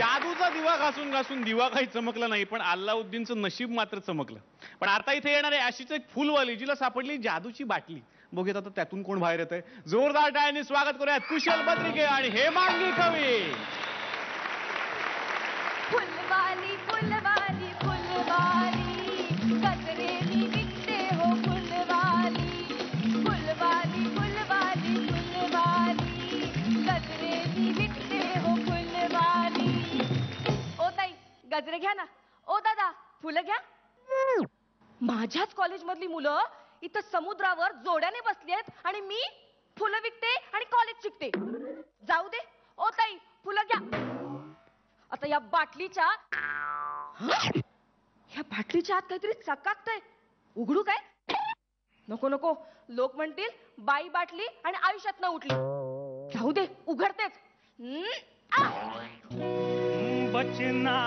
जादूचा दिवा घासून घासून दिवा काही चमकला नाही, पण अल्लाउद्दीनचं नशीब मात्र चमकलं. पण आता इथे येणार आहे अशीच एक फुलवाली, जिला सापडली जादूची बाटली. बघूयात आता त्यातून कोण बाहेर येत आहे. जोरदार टाळ्यांनी स्वागत करूयात कुशल बद्रिके आणि हेमांगी कवी. फुलवाली फुलवाली फुलवाली गजरेली विकते हो फुलवाली. फुलवाली फुलवाली फुलवाली गजरेली विकते हो फुलवाली. ओ ताई गजरे घ्या ना. ओ दादा फुलं घ्या. माझ्याच कॉलेजमधली मुलं इथं समुद्रावर जोड्याने बसली आहेत आणि मी फुलं विकते आणि कॉलेज शिकते. जाऊ दे. ओ ताई फुलं घ्या. आता या बाटलीच्या आत काहीतरी चकाकतंय. उघडू काय? नको नको, लोक म्हणतील बाई बाटली आणि आयुष्यात न उठली. जाऊ दे उघडतेच. बचना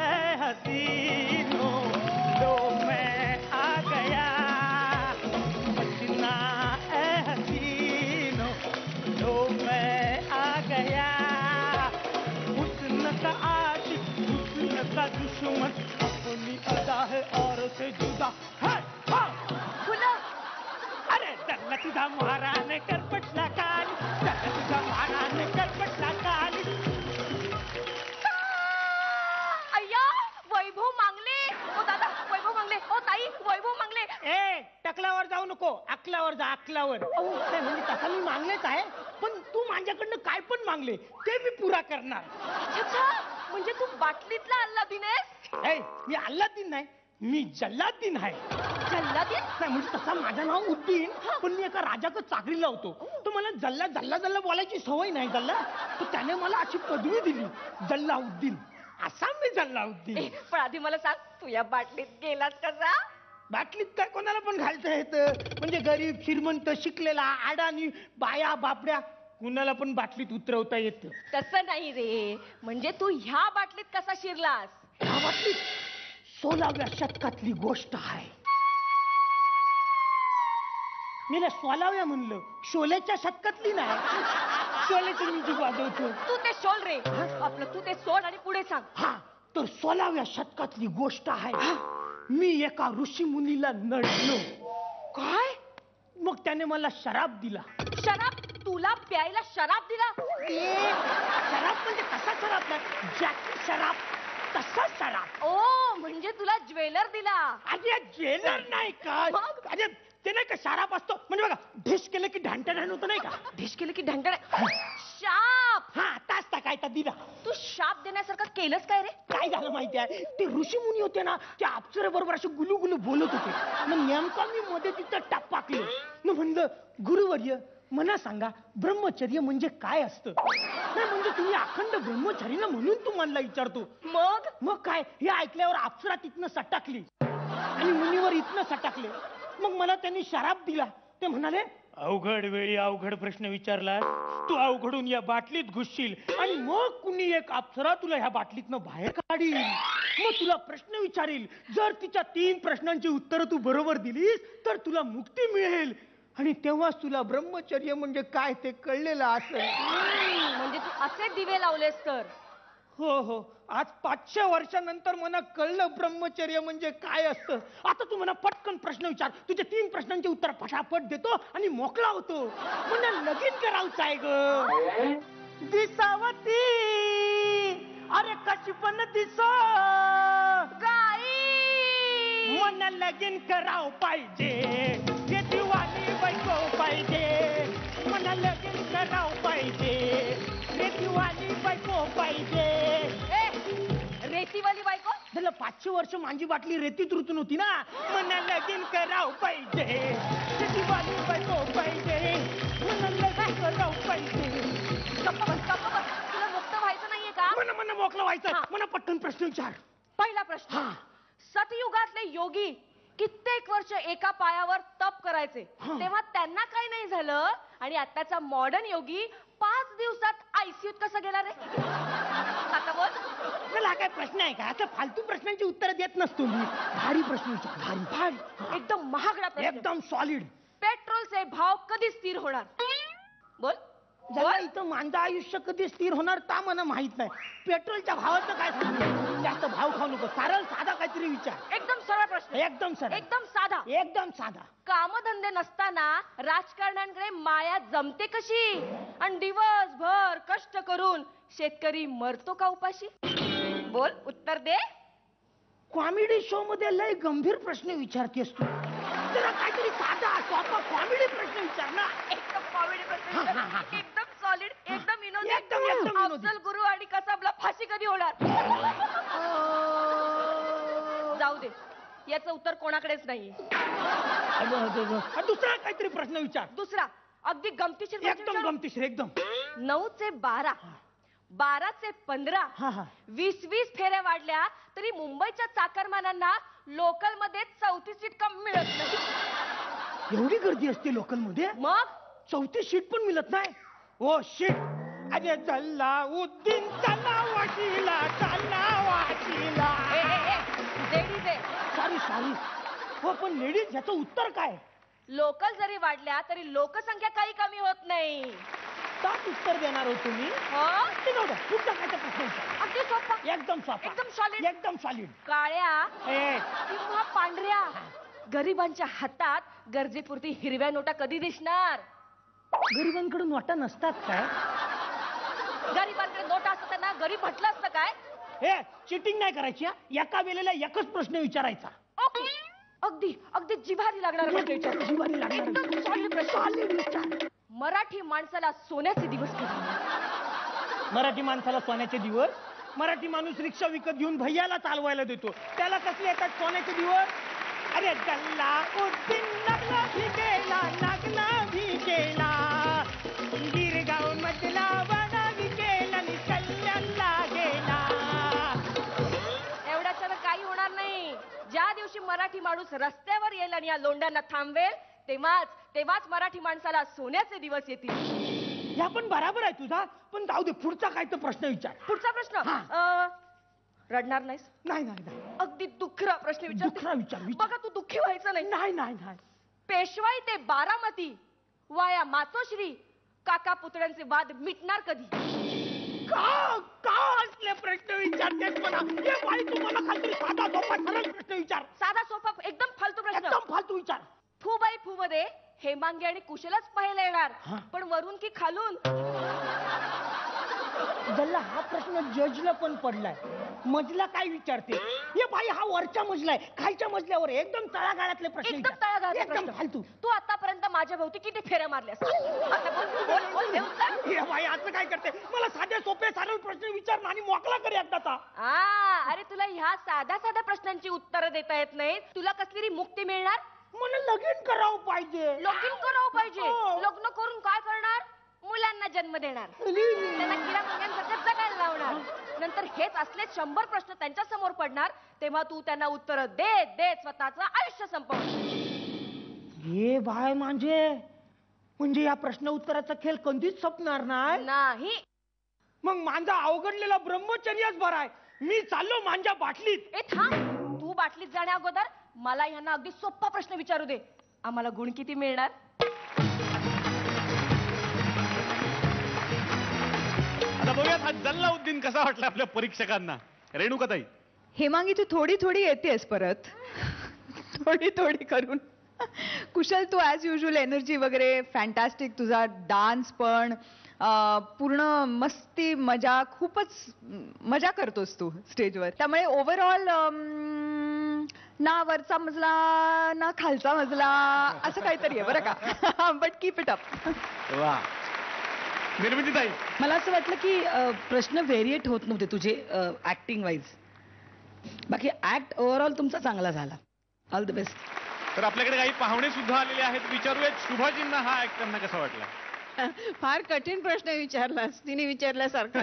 ए हसीनो लो मैं आ गया. बचना ए हसीनो लो मैं आ गया. हुस्न का आशिक हुस्न का दुश्मन अपनी अदा है और से जुदा है. फुलं. अरे दल्ला तुझा महाराने करपटला काली. दल्ला तुझा महाराने करपटला काली. वैभव मांगले. ओ दादा वैभव मांगले. ओ ताई वैभव मांगले. ए टकलावर जाऊ नको, अकलावर जा, अकलावर. म्हणजे तसा मी मागलेच आहे, पण तू माझ्याकडनं काय पण मागले ते मी पुरा करणार. अच्छा म्हणजे तू बाटलीतला अल्लादीन आहेस? ए मी अल्लादीन नाही, मी जल्लादीन आहे. जल्लादीन नाही म्हणजे तसा माझं नाव उद्दीन, पण मी एका राजाकडे चाकरीला होतो. तो मला जल्ला जल्ला जल्ला बोलायची सवय नाही जल्ला, तर त्याने मला अशी पदवी दिली जल्लाउद्दीन. असा मी जल्लाउद्दीन. पण आधी मला सांग तू या बाटलीत गेलास कसा? बाटलीत काय कोणाला पण घालता येतं. म्हणजे गरीब श्रीमंत शिकलेला अडाणी बाया बापड्या कुणाला पण बाटलीत उतरवता येतं. तसं नाही रे, म्हणजे तू ह्या बाटलीत कसा शिरलास? ह्या बाटलीत 16व्या शतकातली गोष्ट आहे. मी 16व्या म्हणलं, शोलेच्या शतकातली नाही. शोलेची म्युझिक वाजवतो. तू ते शोल रे आपलं, तू ते सोड आणि पुढे सांग. हा तर 16व्या शतकातली गोष्ट आहे. मी एका ऋषी मुनीला नडलो. काय? मग त्याने मला शराब दिला. शराब? तुला प्यायला शराब दिला? शराब म्हणजे कसा शराब नाही, जॅकी शराब तसा शराब. ओ म्हणजे तुला ज्वेलर दिला? अरे ज्वेलर नाही का, अरे ते नाही का शराब असतो म्हणजे बघा ढिश केलं की ढांटण होतं नाही का. ढिश केलं की ढंगण. शाप. हा तास टाकायचा दिला. तू शाप देण्यासारखं केलंस काय रे? काय झालं माहिती आहे, ते ऋषी मुनी होते ना, त्या अप्सरेबरोबर असे गुलू गुलू बोलत होते. मग नेमका मी मध्ये तिथं टाकले. म्हणलं गुरुवर्य मला सांगा ब्रह्मचर्य म्हणजे काय असतं. नाही म्हणजे तुम्ही अखंड ब्रह्मचारी ना म्हणून तुम्हाला विचारतो. मग काय हे ऐकल्यावर अप्सरा तिथनं सटकली आणि मुनीवर इथनं सटकले. मग मला त्यांनी शराब दिला. ते म्हणाले अवघड वेळी अवघड प्रश्न विचारला, तू अवघडून या बाटलीत घुसशील आणि मग कुणी एक अप्सरा तुला ह्या बाटलीतनं बाहेर काढील. मग तुला प्रश्न विचारील, जर तिच्या 3 प्रश्नांची उत्तरं तू बरोबर दिलीस तर तुला मुक्ती मिळेल आणि तेव्हाच तुला ब्रह्मचर्य म्हणजे काय ते कळलेलं असेल. म्हणजे तू असे दिवे लावलेस तर? हो हो, आज 500 वर्षानंतर मला कळलं ब्रह्मचर्य म्हणजे काय असतं. आता तू मला पटकन प्रश्न विचार, तुझे 3 प्रश्नांची उत्तर फटाफट देतो आणि मोकळा होतो. मला लगीन करायचं आहे ग. दिसावती अरे कशी पण दिसो गाई, मला लगीन करावं पाहिजे, हे दिवाणी बायको पाहिजे. मला लगीन करावं पाहिजे, हे दिवाणी बायको पाहिजे. रेतीवाली बायको? त्याला 500 वर्ष माझी बाटली रेतीत रुतून होती ना. मला लगीन करावं पाहिजे, हे दिवाणी बायको पाहिजे. मला लगीन करावं पाहिजे. गप्पा बस. तुला मुक्त व्हायचं नाहीये का? मला मोकळं व्हायचं. मला पटकन प्रश्न विचार. पहिला प्रश्न, सतयुगातले योगी कित्येक वर्ष एका पायावर तप करायचे, तेव्हा त्यांना काही नाही झालं आणि आताचा मॉडर्न योगी 5 दिवसात आयसीयूत कसा गेला रे? आता बोल. हा काय प्रश्न आहे का? आता फालतू प्रश्नांची उत्तर देत नसतो मी. भारी प्रश्न विचार. भारी एकदम महागडा प्रश्न, एकदम सॉलिड. पेट्रोलचे भाव कधी स्थिर होणार? बोल. ज्याला इथं माझं आयुष्य कधी स्थिर होणार ता मला माहित नाही. पेट्रोलच्या भावाचं काय सांगू, जास्त भाव खाऊ नको, सरळ साधा काहीतरी विचार. एकदम सरळ प्रश्न, एकदम सरळ, एकदम साधा. एकदम साधा. कामधंदे नसताना राजकारण्यांकडे माया जमते कशी? आणि दिवसभर कष्ट करून शेतकरी मरतो का उपाशी? बोल, उत्तर दे. कॉमेडी शो मध्ये लय गंभीर प्रश्न विचारतेस तू. जरा काहीतरी साधा सोपा कॉमेडी प्रश्न विचार ना. एकदम कॉमेडी प्रश्न विचार. एकदम सॉलिड, एकदम विनोदी. एकदम विनोदी. अफजल गुरु आणि कसाबला फाशी कधी होणार? जाऊ दे, याचं उत्तर कोणाकडेच नाही. दुसरा काहीतरी प्रश्न विचार. दुसरा अगदी गमतीशीर प्रश्न एकदम विचारू? गमतीशीर एकदम. 9 चे 12, 12 चे 15, हा हा 20 फेऱ्या वाढल्या तरी मुंबईच्या चाकरमानांना लोकल मध्ये 34 सीट कमी मिळत नाही. एवढी गर्दी असते लोकल मध्ये, मग 34 सीट पण मिळत नाही. Oh shit. अरे जल्लाउद्दीन चला वाशीला, चला वाशीला. लेडीज आहे. सॉरी. हो पण लेडीज ह्याचं उत्तर काय? लोकल जरी वाढल्या तरी लोकसंख्या काही कमी होत नाही. त्यात उत्तर देणार होतो मी. हो, ते जाऊ द्या. पुढचा कायचा प्रश्न विचार. अगदी सोपा, एकदम सोपा, एकदम सॉलिड. एकदम सॉलिड. काळ्या ए, किंवा पांढऱ्या गरिबांच्या हातात गरजेपुरती हिरव्या नोटा कधी दिसणार? गरिबांकडे नोटा नसतात काय? गरिबांकडे नोटा असतात त्यांना गरीब म्हटलं असतं काय? हे चिटिंग नाही करायची हा. एका वेळेला एकच प्रश्न विचारायचा. ओके, अगदी अगदी जिव्हारी लागणार प्रश्न विचार. जिव्हारी लागणार. एकदम सॉलिड प्रश्न. Solid विचार. मराठी माणसाला सोन्याचे दिवस कधी? मराठी माणसाला सोन्याचे दिवस? मराठी माणूस रिक्षा विकत घेऊन भैयाला चालवायला देतो, त्याला कसले येतात सोन्याचे दिवस? अरे जल्लाउद्दीन लागला भी केला, गिरगाव मधला वाडा भी केला, कल्याणला गेला. एवढ्याच्यानं काही होणार नाही. ज्या दिवशी मराठी माणूस रस्त्यावर येईल आणि या लोंढ्यांना थांबवेल तेव्हाच मराठी माणसाला सोन्याचे दिवस येतील. या पण बराबर आहे तुझा, पण जाऊ दे. पुढचा काय तर प्रश्न विचार. पुढचा प्रश्न. रडणार नाहीस? नाही. अगदी दुःखरा प्रश्न दुसरा विचार. विचार. बघा, तू दुःखी व्हायचं नाही. नाही. पेशवाई ते बारामती वाया मातोश्री काका पुतळ्यांचे वाद मिटणार कधी? का असले प्रश्न विचारतेस मला? हे बाई तुम्हाला खाली साधा सोपा सरळ प्रश्न विचार. साधा सोपा एकदम फालतू प्रश्न. एकदम फालतू विचार. फुबाई फुमध्ये हेमांगी आणि कुशलच पाहायला येणार, हा. पण वरून की खालून? जल्ला हा प्रश्न जजला पण पडलाय. मजला काय विचारते? हे बाई हा वरच्या मजला आहे, खालच्या मजल्यावर एकदम तळागाळातले प्रश्न एकदम विचार. तळागाळातले एकदम प्रश्न. फालतू. तू आतापर्यंत माझ्या भोवती किती फेऱ्या मारल्यास? आता बोल, हे उत्तर. हे बाई असं काय करते? मला साधे सोपे सरळ प्रश्न विचार आणि मोकळा कर एकदाचा. अरे तुला ह्या साध्या प्रश्नांची उत्तरं देता येत नाही. तुला कसली मुक्ती मिळणार? मला लगीन करावं पाहिजे. लग्न करावं पाहिजे. हो. लग्न करून काय करणार? मुलांना जन्म देणार, त्यांना किडा मुंग्यांसारखं जगायला लावणार. नंतर हेच असले 100 प्रश्न त्यांच्या समोर पडणार, तेव्हा तू त्यांना उत्तर देत स्वतःचं आयुष्य संपवणार. हे बाय म्हणजे या प्रश्न उत्तराचा खेळ कधीच संपणार नाही. मग माझा अवघडलेला ब्रह्मचर्यच बरा आहे. मी चाललो माझ्या बाटलीत. ए थांब, तू बाटलीत जाण्या अगोदर मला यांना अगदी सोपा प्रश्न विचारू दे. आम्हाला गुण किती मिळणार? आता बघूयात हा जल्लाउद्दीन कसा वाटला आपल्या परीक्षकांना. रेणुकाताई. हेमांगी तू थोडी येतेस परत थोडी करून. कुशल, तू ऍज युजल एनर्जी वगैरे फॅन्टॅस्टिक. तुझा डान्स पण पूर्ण मस्ती मजा, खूपच मजा करतोस तू स्टेजवर. त्यामुळे ओव्हरऑल ना वरचा मजला ना खालचा मजला असं काहीतरी आहे बरं का. But keep it up. वा. निर्मितीताई. मला असं वाटलं की प्रश्न व्हेरिएट होत नव्हते तुझे ऍक्टिंग वाईज. बाकी ऍक्ट ओव्हरऑल तुमचा चांगला झाला. All the best. तर आपल्याकडे काही पाहुणे सुद्धा आलेले आहेत. विचारूयात शुभाजींना हा ऍक्ट त्यांना कसा वाटला. फार कठीण प्रश्न विचारलास, तिने विचारल्यासारखा.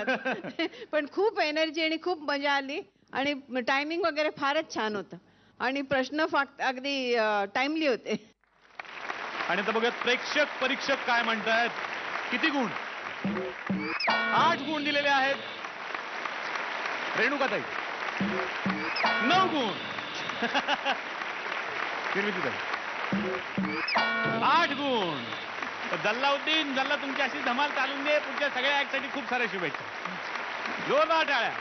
पण खूप एनर्जी आणि खूप मजा आली आणि टायमिंग वगैरे फारच छान होतं आणि प्रश्न अगदी टाइमली होते. आणि आता बघूयात प्रेक्षक परीक्षक काय म्हणतायत. किती गुण? 8 गुण दिलेले आहेत. रेणुकाताई 9 गुण. निर्मितीताई 8 गुण. जल्लाउद्दीन, जल्ला तुमची अशी धमाल चालून दे. पुढच्या सगळ्या ऍक्टसाठी खूप साऱ्या शुभेच्छा. जोरदार टाळ्या.